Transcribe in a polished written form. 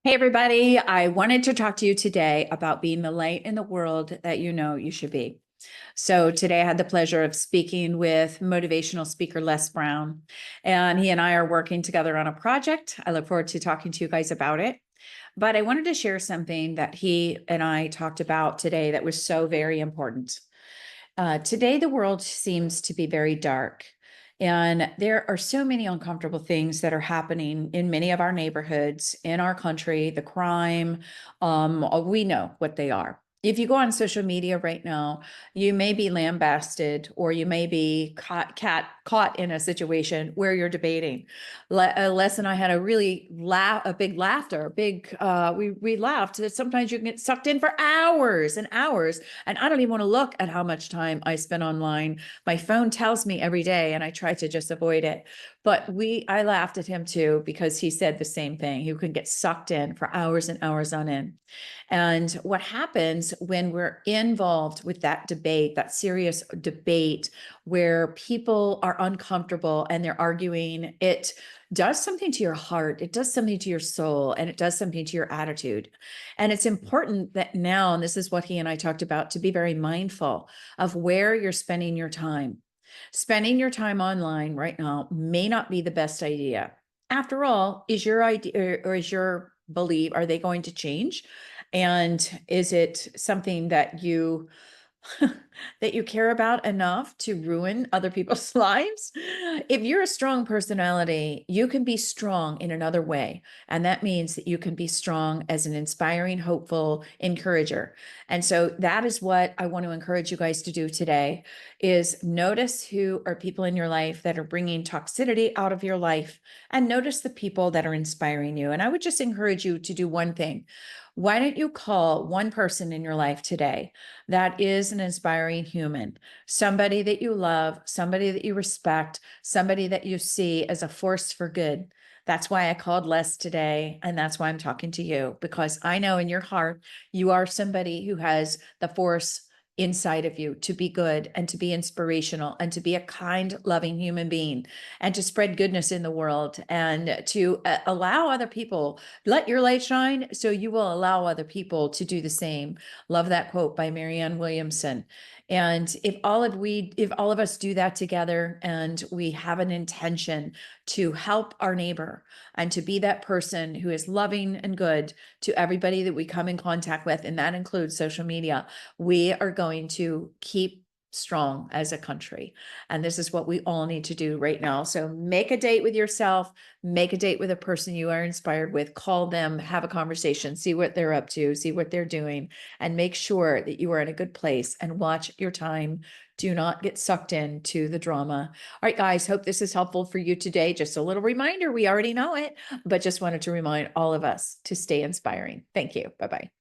Hey, everybody. I wanted to talk to you today about being the light in the world that you know you should be. So today I had the pleasure of speaking with motivational speaker Les Brown, and he and I are working together on a project. I look forward to talking to you guys about it. But I wanted to share something that he and I talked about today that was so very important. Today, the world seems to be very dark. And there are so many uncomfortable things that are happening in many of our neighborhoods, in our country, the crime. We know what they are. If you go on social media right now, you may be lambasted or you may be caught in a situation where you're debating. Les and I had a really big laughter, we laughed that sometimes you can get sucked in for hours and hours. And I don't even want to look at how much time I spend online. My phone tells me every day, and I try to just avoid it. But I laughed at him too, because he said the same thing. You can get sucked in for hours and hours on end. And what happens when we're involved with that debate, that serious debate where people are uncomfortable and they're arguing, it does something to your heart, it does something to your soul, and it does something to your attitude. And it's important that now, and this is what he and I talked about, to be very mindful of where you're spending your time. Spending your time online right now may not be the best idea. After all, is your idea or is your belief, are they going to change? And is it something that you that you care about enough to ruin other people's lives? If you're a strong personality, you can be strong in another way. And that means that you can be strong as an inspiring, hopeful encourager. And so that is what I want to encourage you guys to do today, is notice who are people in your life that are bringing toxicity out of your life, and notice the people that are inspiring you. And I would just encourage you to do one thing. Why don't you call one person in your life today that is an inspiring human, somebody that you love, somebody that you respect, somebody that you see as a force for good? That's why I called Les today. And that's why I'm talking to you, because I know in your heart, you are somebody who has the force inside of you to be good and to be inspirational and to be a kind, loving human being and to spread goodness in the world and to allow other people, let your light shine so you will allow other people to do the same. Love that quote by Marianne Williamson. And if all of us do that together, and we have an intention to help our neighbor and to be that person who is loving and good to everybody that we come in contact with, and that includes social media, we are going to keep strong as a country. And this is what we all need to do right now. So make a date with yourself, make a date with a person you are inspired with, call them, have a conversation, see what they're up to, see what they're doing, and make sure that you are in a good place and watch your time. Do not get sucked into the drama. All right, guys, hope this is helpful for you today. Just a little reminder, we already know it, but just wanted to remind all of us to stay inspiring. Thank you. Bye-bye.